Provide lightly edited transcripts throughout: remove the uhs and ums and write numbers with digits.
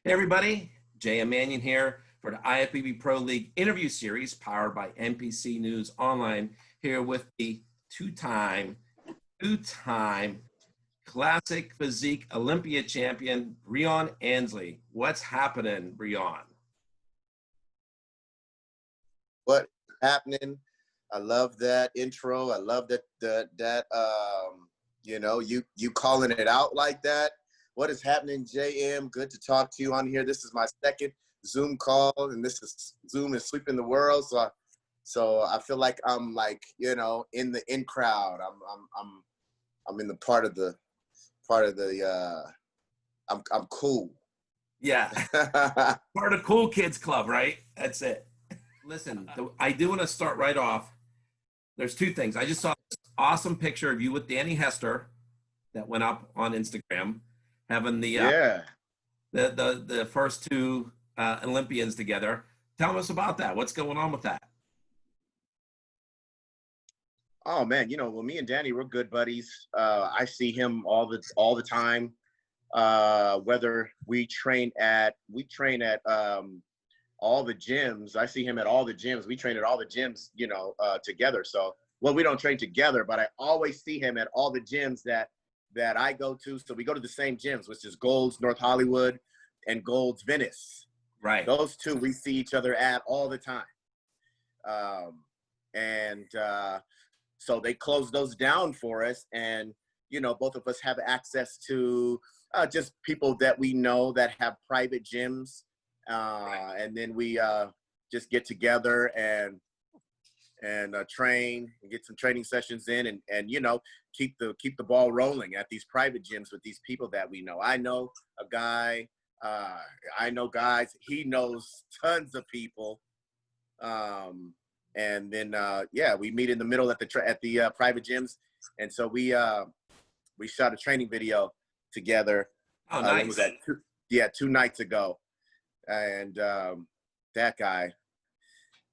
Hey everybody, J.M. Mannion here for the Ifbb Pro League interview series powered by NPC News Online, here with the two-time classic physique Olympia champion, Breon Ansley. What's happening, Breon? What happening? I love that intro. I love you calling it out like that. What is happening, JM? Good to talk to you on here. This is my second Zoom call, and this is Zoom is sweeping the world. So I feel like I'm in the in crowd. I'm in the part of the I'm cool. Yeah, part of Cool Kids Club, right? That's it. Listen, I do want to start right off. There's two things. I just saw this awesome picture of you with Danny Hester that went up on Instagram, having the first two Olympians together. Tell us about that. What's going on with that? Oh man, well, me and Danny, we're good buddies. I see him all the time. Whether we train at all the gyms. I see him at all the gyms. We train at all the gyms, together. So, well, we don't train together, but I always see him at all the gyms that I go to. So we go to the same gyms, which is Gold's North Hollywood and Gold's Venice. Right. Those two we see each other at all the time. So they closed those down for us. And, both of us have access to just people that we know that have private gyms. And then we just get together and train and get some training sessions in and keep the ball rolling at these private gyms with these people that we know. I know a guy, I know guys, he knows tons of people. And then we meet in the middle at the private gyms, and so we shot a training video together. Oh, nice. When was that? 2 nights ago. And that guy,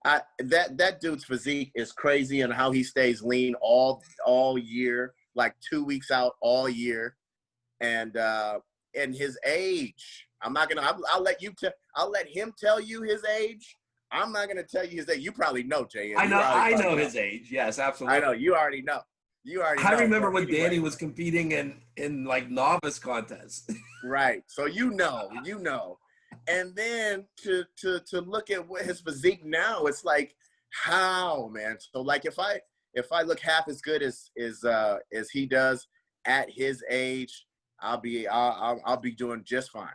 that dude's physique is crazy, and how he stays lean all year, like 2 weeks out all year, and his age. I'll let him tell you his age. I'm not gonna tell you his age. You probably know, Jay. I know his age. Yes, absolutely. I know you already know. I remember when Danny was competing in like novice contests. Right. So you know. And then to look at what his physique now, it's like, how, man? So like if I look half as good as he does at his age, I'll be doing just fine.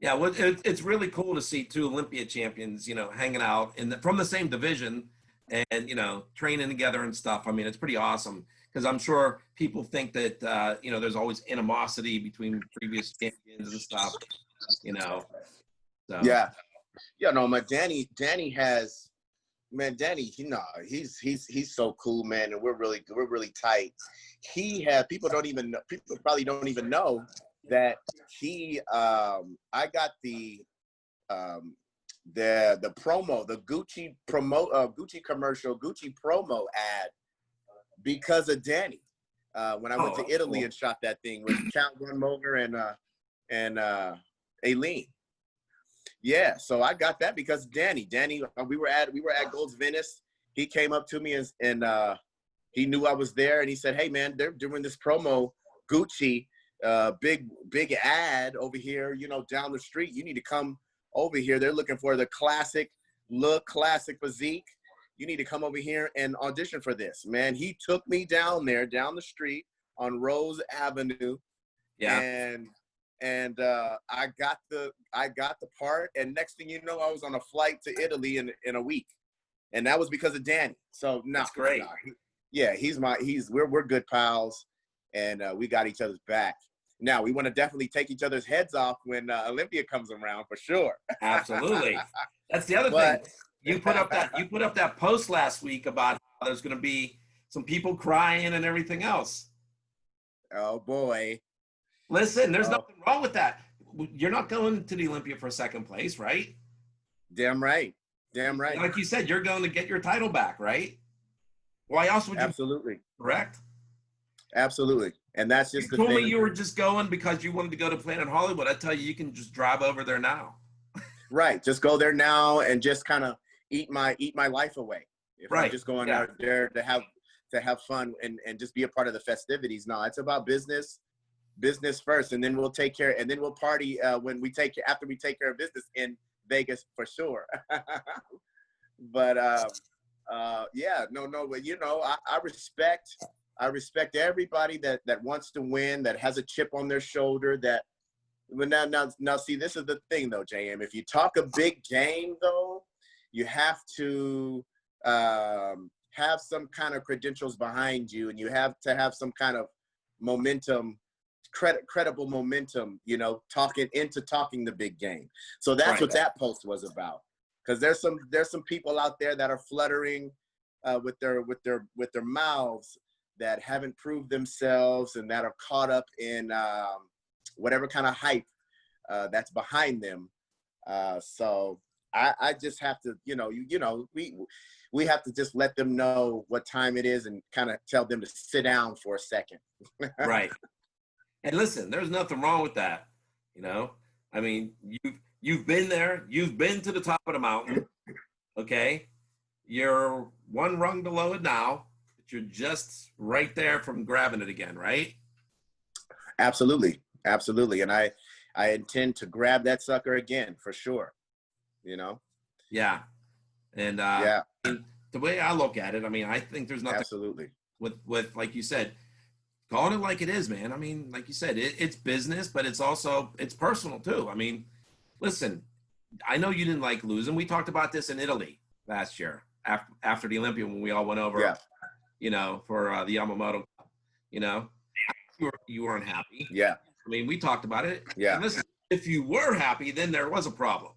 Yeah, well, it's really cool to see two Olympia champions, hanging out from the same division and training together and stuff. I mean, it's pretty awesome, because I'm sure people think that there's always animosity between previous champions and stuff. So. Yeah, my Danny has, man, Danny, he's so cool, man, and we're really tight. People probably don't even know that I got the promo, the Gucci commercial, Gucci promo ad because of Danny. When I went to Italy and shot that thing with Count Gunmoger and Aileen. Yeah, so I got that because Danny, we were at Gold's Venice. He came up to me and he knew I was there, and he said, "Hey man, they're doing this promo, Gucci, big ad over here, down the street. You need to come over here. They're looking for the classic look, classic physique. You need to come over here and audition for this." Man, he took me down the street on Rose Avenue. Yeah. And I got the part, and next thing you know, I was on a flight to Italy in a week, and that was because of Danny. So that's great. We're good pals, and we got each other's back. Now we want to definitely take each other's heads off when Olympia comes around, for sure. Absolutely. That's the other thing. You put up that post last week about how there's going to be some people crying and everything else. Oh boy. Listen, there's nothing wrong with that. You're not going to the Olympia for second place, right? Damn right. Like you said, you're going to get your title back, right? Why else would you? Absolutely. Correct? Absolutely. And that's You just the told me thing. you were just going because you wanted to go to Planet Hollywood. I tell you, you can just drive over there now. Right. Just go there now and just kind of eat my life away. If I'm Right. just going Yeah. out there to have fun and just be a part of the festivities. No, it's about business first, and then we'll take care, and then we'll party when we after we take care of business in Vegas for sure. But yeah, no, but you know, I respect everybody that wants to win, that has a chip on their shoulder. That, but now, see, this is the thing though, JM. If you talk a big game though, you have to have some kind of credentials behind you, and you have to have some kind of momentum, credible momentum, you know, talking the big game. So that's what that post was about. Because there's some people out there that are fluttering with their mouths, that haven't proved themselves, and that are caught up in whatever kind of hype that's behind them. So I just have to, we have to just let them know what time it is and kind of tell them to sit down for a second. Right. And listen, there's nothing wrong with that. You know, I mean, you've been there, you've been to the top of the mountain. Okay. You're one rung below it now, but you're just right there from grabbing it again, right? Absolutely. Absolutely. And I intend to grab that sucker again for sure. You know? Yeah. And yeah. The way I look at it, I mean, I think there's nothing absolutely with like you said, calling it like it is, man. I mean, like you said, it's business, but it's personal too. I mean, listen, I know you didn't like losing. We talked about this in Italy last year after the Olympia, when we all went over, you know, for the Yamamoto, you know, you weren't happy. Yeah. I mean, we talked about it. Yeah. And listen, if you were happy, then there was a problem.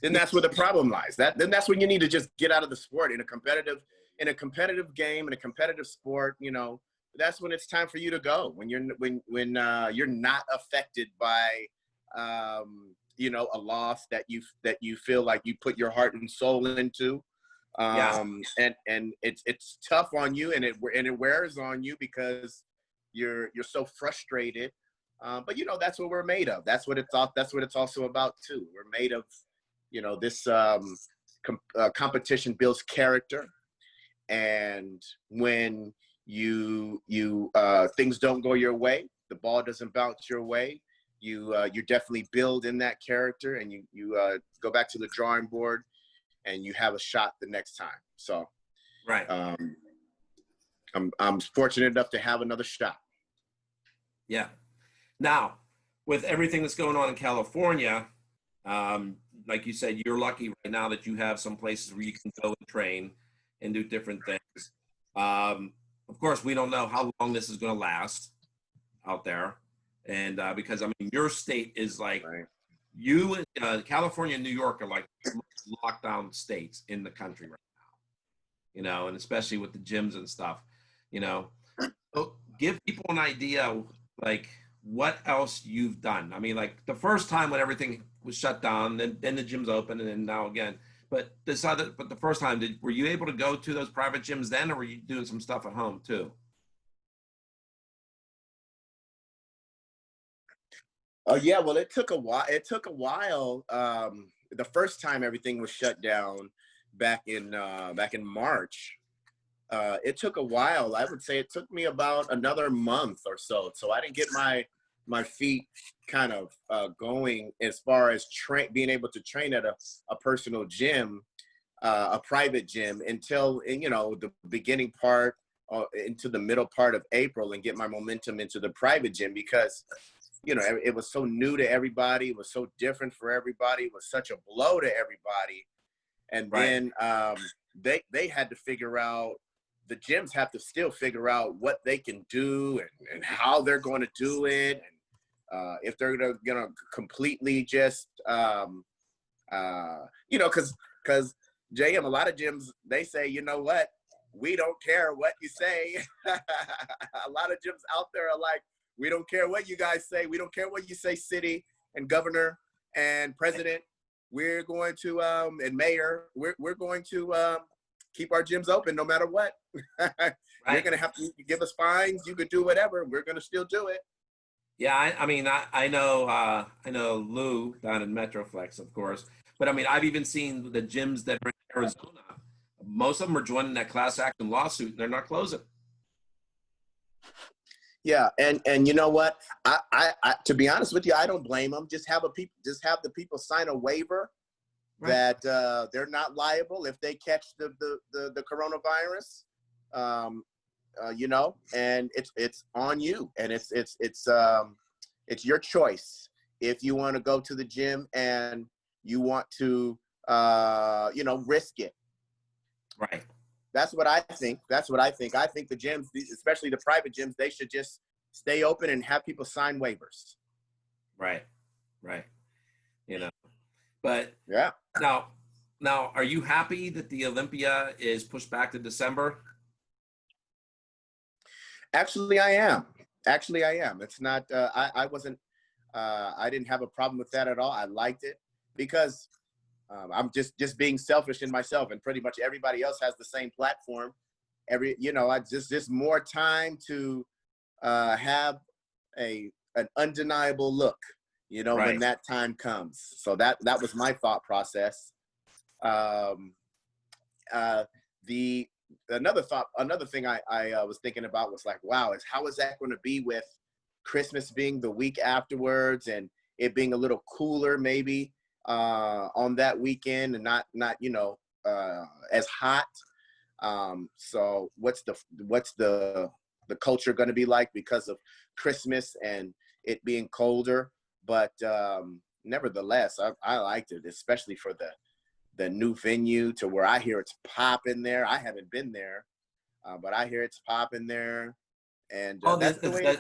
Then that's where the problem lies. Then that's when you need to just get out of the sport in a competitive game, in a competitive sport. You know, that's when it's time for you to go. When you're not affected by you know, a loss that you feel like you put your heart and soul into. And it's tough on you, and it wears on you because you're so frustrated. But you know, that's what we're made of. That's what it's also about too. We're made of, you know, this competition builds character, and when you things don't go your way, the ball doesn't bounce your way, you definitely build in that character, and you go back to the drawing board, and you have a shot the next time. So right. I'm fortunate enough to have another shot. Yeah. Now, with everything that's going on in California, like you said, you're lucky right now that you have some places where you can go and train and do different things. Of course, we don't know how long this is going to last out there. And because, I mean, your state is like, California and New York are like lockdown states in the country right now, you know, and especially with the gyms and stuff, you know. So give people an idea, like, what else you've done. I mean, like the first time when everything was shut down, then the gym's open, and then now again. But the first time, were you able to go to those private gyms then, or were you doing some stuff at home too? Oh yeah, well, it took a while. The first time everything was shut down back in March, it took a while. I would say it took me about another month or so. So I didn't get my feet kind of going as far as being able to train at a personal gym, a private gym, until, you know, the beginning part into the middle part of April, and get my momentum into the private gym, because, you know, it was so new to everybody. It was so different for everybody. It was such a blow to everybody. And then they had to figure out, the gyms have to still figure out what they can do and how they're going to do it. And if they're going to completely just, you know, because JM, a lot of gyms, they say, you know what, we don't care what you say. A lot of gyms out there are like, we don't care what you guys say. We don't care what you say, city and governor and president. We're going to, and mayor, we're going to keep our gyms open no matter what. You're going to have to give us fines. You could do whatever. We're going to still do it. Yeah, I mean, I know Lou down in Metroflex, of course, but I mean, I've even seen the gyms that are in Arizona. Most of them are joining that class action lawsuit, and they're not closing. Yeah, and you know what? I to be honest with you, I don't blame them. Just have the people sign a waiver that they're not liable if they catch the coronavirus. You know, and it's on you, and it's your choice if you want to go to the gym and you want to you know, risk it. Right. That's what I think. I think the gyms, especially the private gyms, they should just stay open and have people sign waivers. Right. You know, but yeah. Now, are you happy that the Olympia is pushed back to December? Actually, I am. It's not, I wasn't, I didn't have a problem with that at all. I liked it because I'm just being selfish in myself, and pretty much everybody else has the same platform. You know, I just more time to have an undeniable look, you know, when that time comes. So that was my thought process. Another thing I was thinking about was like, wow, how is that going to be with Christmas being the week afterwards and it being a little cooler maybe on that weekend and not you know, as hot. So what's the culture going to be like because of Christmas and it being colder? But nevertheless, I liked it, especially for the new venue, to where I hear it's popping there. I haven't been there, but I hear it's popping there. And that's the way.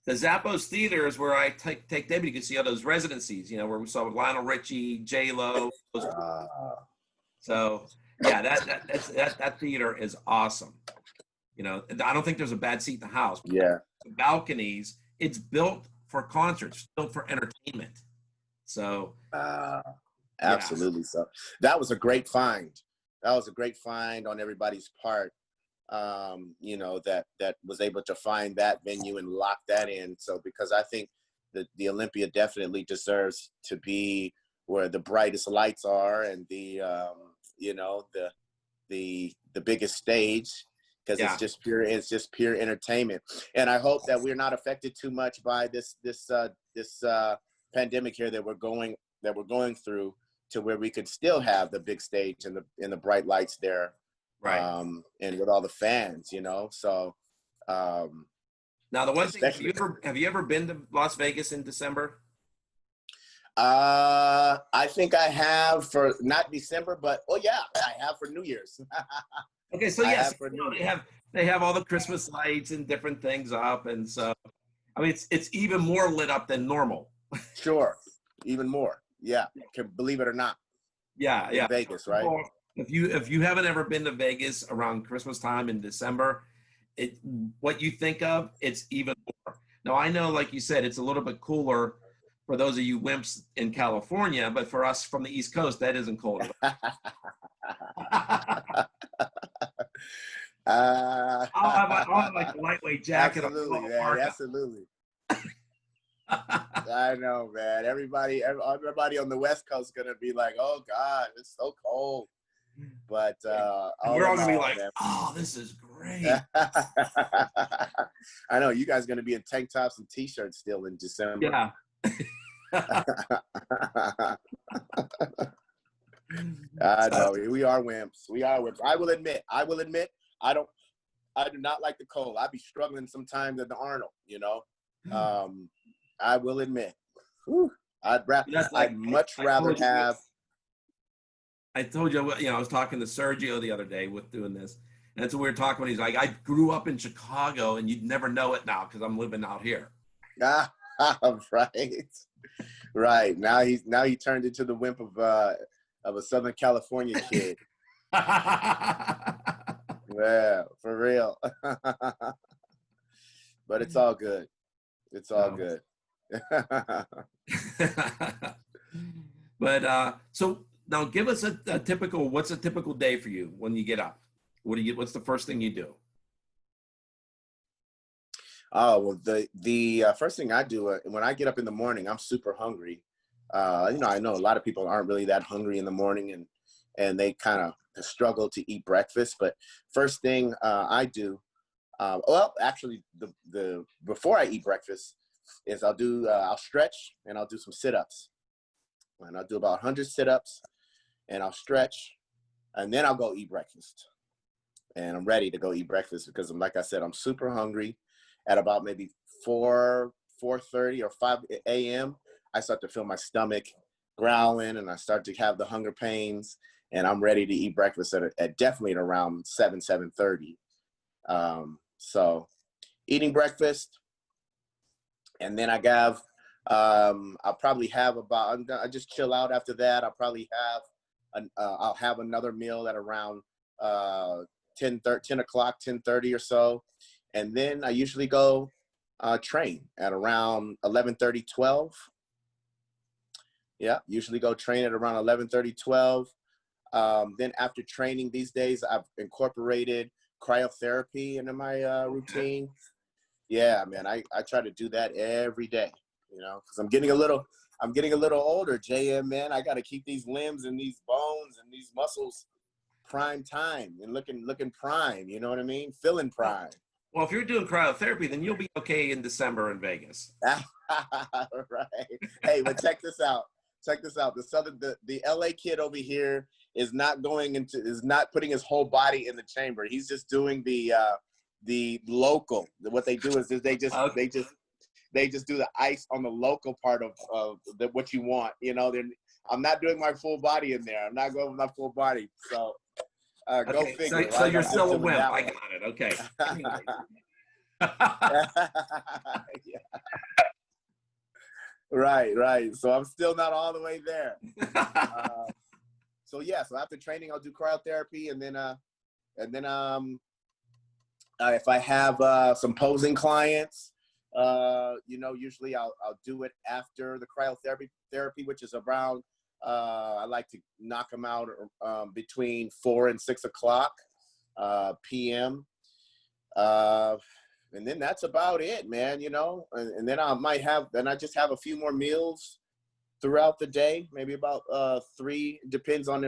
The Zappos Theater is where I take Debbie to see all those residencies, you know, where we saw Lionel Richie, J-Lo. So yeah, that theater is awesome. You know, I don't think there's a bad seat in the house. Yeah. The balconies, it's built for concerts, built for entertainment. So absolutely. Yeah. So that was a great find. On everybody's part. You know, that was able to find that venue and lock that in. So because I think that the Olympia definitely deserves to be where the brightest lights are and the you know, the biggest stage, because it's just pure entertainment. And I hope that we're not affected too much by this pandemic here that we're going through, to where we could still have the big stage and the bright lights there. Right. And with all the fans, you know. So now the one thing, have you ever been to Las Vegas in December? I think I have, for not December, but I have for New Year's. Okay, so yes, they have all the Christmas lights and different things up, and so I mean it's even more lit up than normal. Sure, even more. Yeah, can believe it or not. Yeah, in Vegas, right? If you haven't ever been to Vegas around Christmas time in December, what you think of, it's even more. Now I know, like you said, it's a little bit cooler for those of you wimps in California, but for us from the East Coast, that isn't cold. I'll have like a lightweight jacket. Absolutely, man. Absolutely. I know, man. Everybody on the West Coast is gonna be like, "Oh God, it's so cold." But we're all gonna be like, man, "Oh, this is great." I know you guys are gonna be in tank tops and t-shirts still in December. Yeah. I know we are wimps. I will admit, I do not like the cold. I'd be struggling sometimes at the Arnold, you know. I will admit. Whew, I'd much rather have. I told you, I was talking to Sergio the other day with doing this. And that's what we were talking about. He's like, I grew up in Chicago, and you'd never know it now because I'm living out here. Right. Now he turned into the wimp of a Southern California kid. Yeah, for real. But it's all good. It's all good. But so now give us what's a typical day for you when you get up? What's the first thing you do? Oh, well, the first thing I do when I get up in the morning, I'm super hungry. You know, I know a lot of people aren't really that hungry in the morning, and they kind of struggle to eat breakfast. But first thing I do, well, actually, the before I eat breakfast is I'll stretch and I'll do some sit-ups, and I'll do about 100 sit-ups, and I'll stretch, and then I'll go eat breakfast. And I'm ready to go eat breakfast because, like I said, I'm super hungry. At about maybe 4:30 or 5 a.m., I start to feel my stomach growling, and I start to have the hunger pains, and I'm ready to eat breakfast at definitely at around 7:30. So eating breakfast, and then I'll probably have I just chill out after that. I'll probably I'll have another meal at around 10 o'clock, 10:30 or so. And then I usually go train at around 11:30, 12. Yeah, usually go train at around 11:30, 12. Then after training these days, I've incorporated cryotherapy into my routine. Yeah, man, I try to do that every day, you know, because I'm getting a little older, JM, man. I got to keep these limbs and these bones and these muscles prime time and looking prime, you know what I mean? Feeling prime. Well, if you're doing cryotherapy, then you'll be okay in December in Vegas. Right. Hey, but check this out. The LA kid over here is not putting his whole body in the chamber. He's just doing the local. What they do is they just do the ice on the local part of what you want. You know, I'm not doing my full body in there. I'm not going with my full body. So go figure. So you're still a wimp. I got it. Okay. Yeah. Right. So I'm still not all the way there. So after training, I'll do cryotherapy, and then if I have some posing clients, you know, usually I'll do it after the cryotherapy, which is around. I like to knock them out between 4 and 6 o'clock p.m. And then that's about it, man. You know, and then I just have a few more meals throughout the day, maybe about 3. Depends on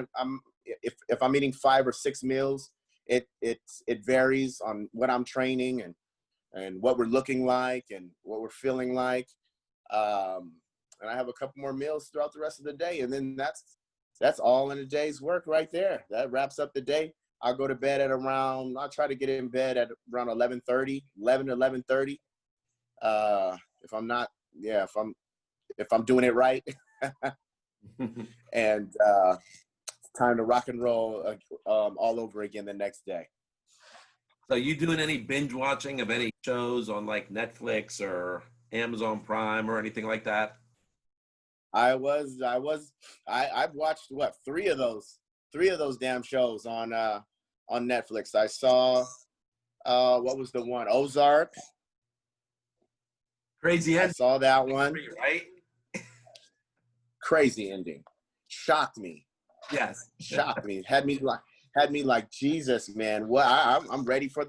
if I'm eating 5 or 6 meals. It varies on what I'm training and what we're looking like and what we're feeling like. And I have a couple more meals throughout the rest of the day, and then that's all in a day's work right there. That wraps up the day. I'll go to bed I'll try to get in bed at around 11 to 11:30. If I'm doing it right. And it's time to rock and roll all over again the next day. So you doing any binge watching of any shows on like Netflix or Amazon Prime or anything like that? I've watched 3 of those damn shows on Netflix. I saw what was the one? Ozark. Crazy ending. I saw that one. Right? Crazy ending. Shocked me. Yes. Shocked me. Had me like Jesus, man. What? I'm ready for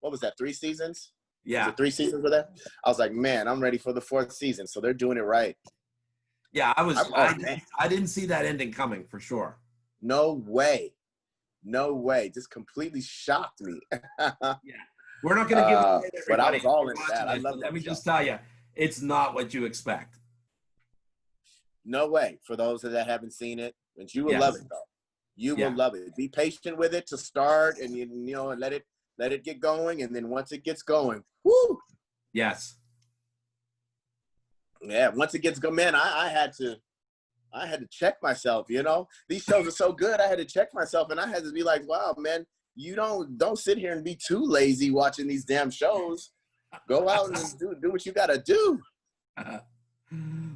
what was that? 3 seasons? Yeah. Was it 3 seasons for that? I was like, man, I'm ready for the 4th season. So they're doing it right. Yeah, I didn't see that ending coming for sure. No way. Just completely shocked me. Yeah. We're not going to give it away to but I was all in watching that. I this, love that. Let me just tell you, it's not what you expect. No way. For those that haven't seen it, and you will love it though. You will love it. Be patient with it to start, and you know, and let it get going, and then once it gets going, whoo. Yes. Yeah, once it gets going, man, I had to check myself, you know. These shows are so good, I had to check myself, and I had to be like, wow, man, you don't sit here and be too lazy watching these damn shows. Go out and do what you got to do.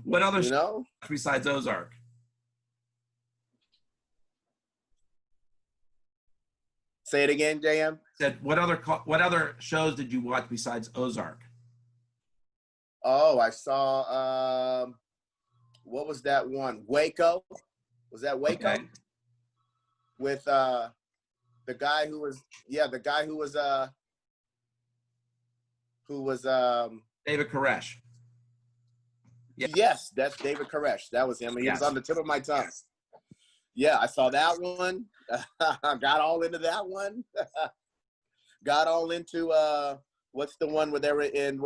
What other shows besides Ozark? Say it again, JM. Said what other shows did you watch besides Ozark? Oh, I saw what was that one? Waco. Was that Waco? Okay. With the guy who was who was David Koresh. Yeah. Yes, that's David Koresh. That was him. He was on the tip of my tongue. Yeah, I saw that one. Got all into that one. Got all into what's the one where they're in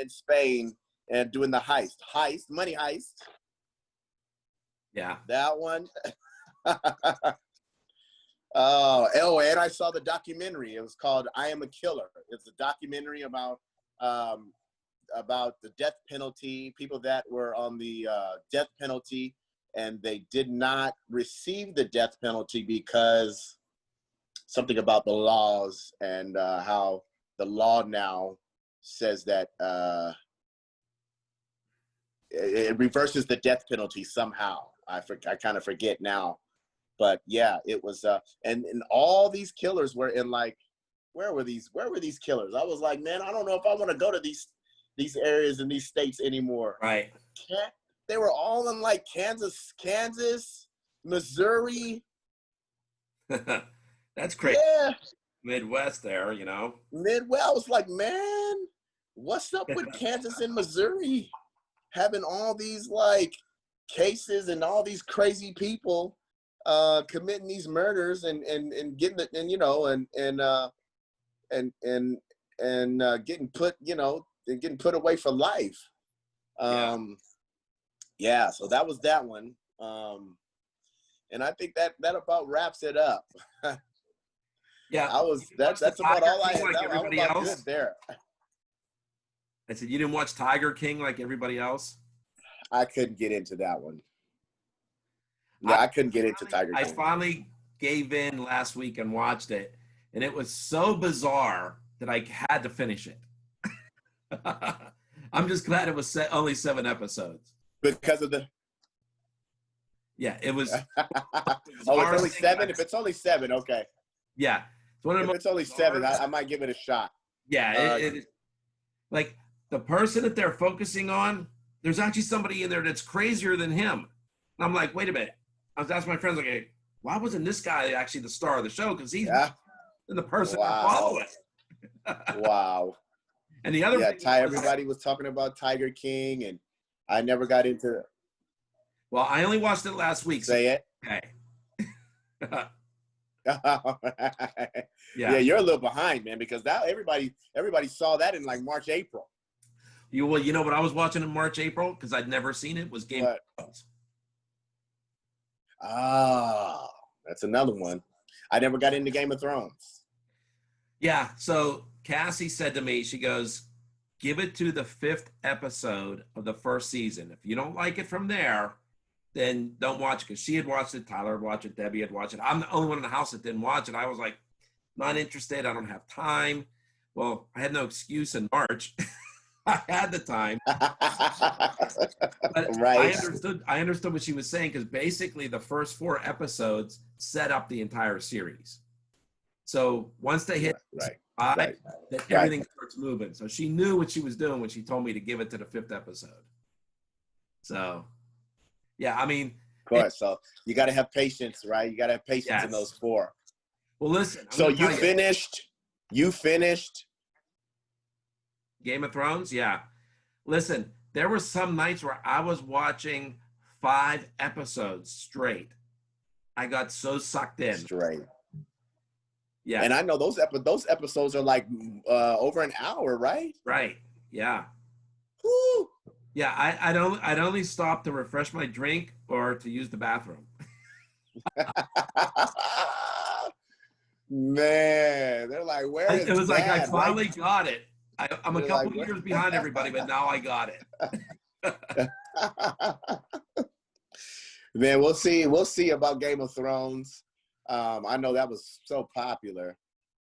Spain and doing the money heist. Yeah. That one. Oh, and I saw the documentary. It was called "I Am a Killer." It's a documentary about the death penalty, people that were on the death penalty, and they did not receive the death penalty because something about the laws and how the law now says that it reverses the death penalty somehow. I kind of forget now. But yeah, it was, and all these killers were in like, where were these killers? I was like, man, I don't know if I want to go to these areas in these states anymore. Right. They were all in like Kansas, Missouri. That's crazy. Yeah. Midwest there, you know. Midwest. I was like, man, what's up with Kansas and Missouri having all these like cases and all these crazy people committing these murders and getting it, and you know, and getting put, you know, and getting put away for life. Yeah, so that was that one. And I think that about wraps it up. Yeah, that's about all I had. Like everybody else good there. I said, you didn't watch Tiger King like everybody else? I couldn't get into that one. Yeah, I couldn't get into Tiger King. I finally gave in last week and watched it, and it was so bizarre that I had to finish it. I'm just glad it was only 7 episodes. Because of the... Yeah, it was... Oh, it's only 7? If it's only 7, okay. Yeah. If it's only 7, I might give it a shot. Yeah, like, the person that they're focusing on, there's actually somebody in there that's crazier than him. And I'm like, wait a minute. I was asking my friends, like, hey, why wasn't this guy actually the star of the show? Because he's the person I'm following. Wow. And the other thing everybody was talking about Tiger King, and I never got into it. Well, I only watched it last week. Say it. Okay. Yeah, you're a little behind, man, because that everybody saw that in like March, April. Well, you know what I was watching in March, April, because I'd never seen it, was Game of Thrones. Ah, that's another one. I never got into Game of Thrones. Yeah, so Cassie said to me, she goes, give it to the 5th episode of the first season. If you don't like it from there, then don't watch it. Because she had watched it, Tyler had watched it, Debbie had watched it. I'm the only one in the house that didn't watch it. I was like, not interested. I don't have time. Well, I had no excuse in March. I had the time. But right. I understood what she was saying, because basically the first 4 episodes set up the entire series. So once they hit then everything starts moving. So she knew what she was doing when she told me to give it to the 5th episode. So, yeah, I mean. Of course. So you got to have patience, right? You got to have patience in those 4. Well, listen. So you finished Game of Thrones? Yeah. Listen, there were some nights where I was watching 5 episodes straight. I got so sucked in. Straight. Yeah. And I know those episodes are like over an hour, right? Right. Yeah. Woo. Yeah, I'd only stop to refresh my drink or to use the bathroom. Man, they're like, where is it was Dad? Like I finally right? got it. I'm a couple years behind everybody, but now I got it. Man, we'll see about Game of Thrones. I know that was so popular,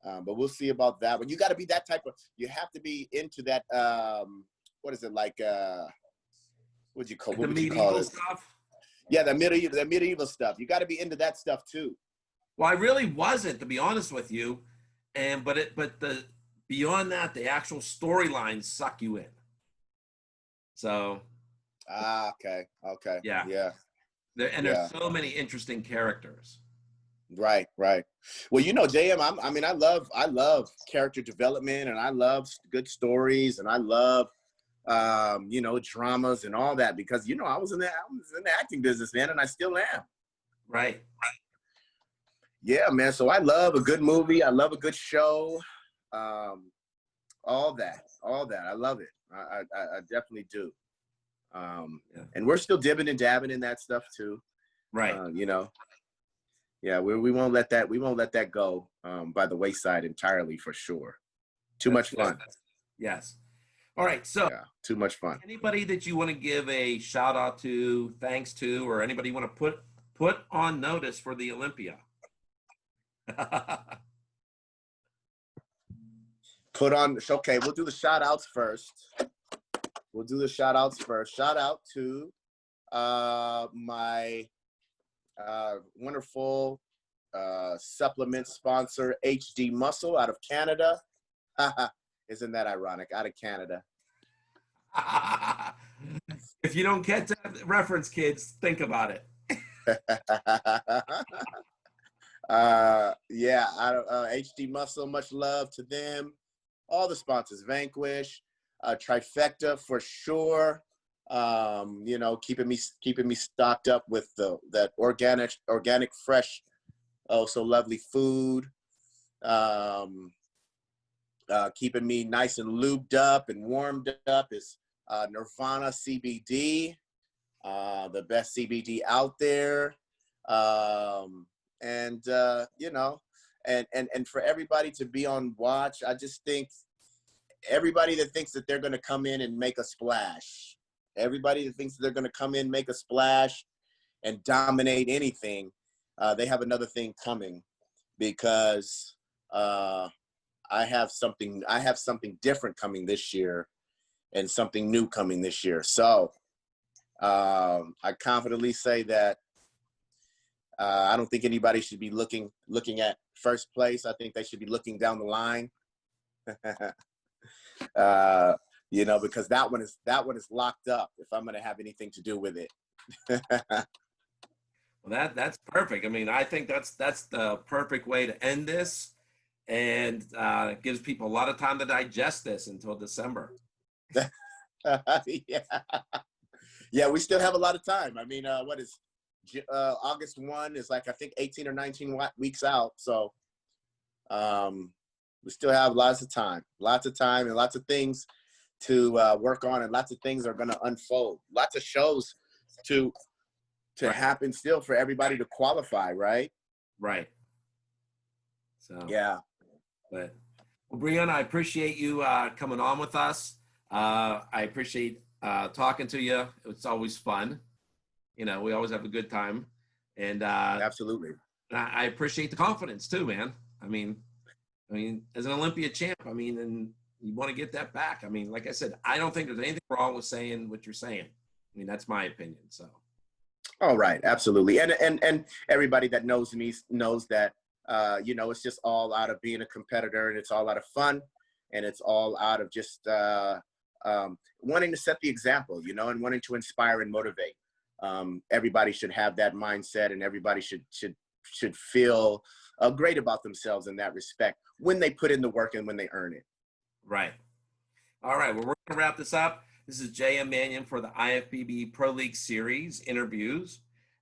but we'll see about that. But you got to be that type of. You have to be into that. What is it like? What would you call it? Stuff? Yeah, the medieval stuff. You got to be into that stuff too. Well, I really wasn't, to be honest with you, beyond that, the actual storylines suck you in. So. Okay. Yeah. Yeah. There's so many interesting characters. Right, right. Well, you know, JM, I mean, I love character development, and I love good stories, and I love, you know, dramas and all that, because, you know, I was in the acting business, man, and I still am. Right. Yeah, man. So I love a good movie. I love a good show. All that. I love it. I definitely do. Yeah. And we're still dibbing and dabbing in that stuff too. Right. You know, yeah, we won't let that go by the wayside entirely, for sure. Too much fun. Yes. All right. So yeah, too much fun. Anybody that you want to give a shout out to, thanks to, or anybody you want to put on notice for the Olympia? Okay, we'll do the shout outs first. Shout out to my wonderful supplement sponsor, HD Muscle, out of Canada. Isn't that ironic? Out of Canada. If you don't get that reference, kids, think about it. Yeah, HD Muscle, much love to them. All the sponsors, Vanquish, Trifecta for sure. You know, keeping me stocked up with that organic, fresh, oh so lovely food. Keeping me nice and lubed up and warmed up is Nirvana CBD, the best CBD out there. You know, and for everybody to be on watch, I just think everybody that thinks that they're going to come in and make a splash, make a splash and dominate anything, they have another thing coming, because I have something different coming this year, and something new coming this year. So I confidently say that I don't think anybody should be looking at first place. I think they should be looking down the line. You know, because that one is locked up if I'm going to have anything to do with it. Well, that's perfect. I mean, I think that's the perfect way to end this, and it gives people a lot of time to digest this until December. Yeah, we still have a lot of time. I mean, what is August 1 is, like, I think 18 or 19 weeks out. So we still have lots of time and lots of things to work on, and lots of things are going to unfold. Lots of shows to right. happen still for everybody to qualify, right? Right. So yeah. But well, Breon, I appreciate you coming on with us. I appreciate talking to you. It's always fun. You know, we always have a good time. And absolutely. I appreciate the confidence too, man. I mean, as an Olympia champ, I mean, and you want to get that back. I mean, like I said, I don't think there's anything wrong with saying what you're saying. I mean, that's my opinion. So. All right, absolutely. And everybody that knows me knows that, you know, it's just all out of being a competitor, and it's all out of fun, and it's all out of just wanting to set the example, you know, and wanting to inspire and motivate. Everybody should have that mindset, and everybody should feel great about themselves in that respect when they put in the work and when they earn it. Right. All right. Well, we're going to wrap this up. This is J.M. Mannion for the Ifbb Pro League Series interviews,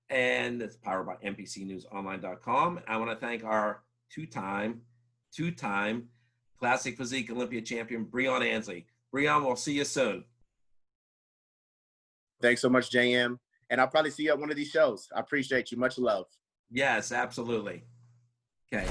and it's powered by NPCNewsOnline.com. I want to thank our two-time Classic Physique Olympia champion, Breon Ansley. Breon, we'll see you soon. Thanks so much, JM. And I'll probably see you at one of these shows. I appreciate you. Much love. Yes, absolutely. Okay.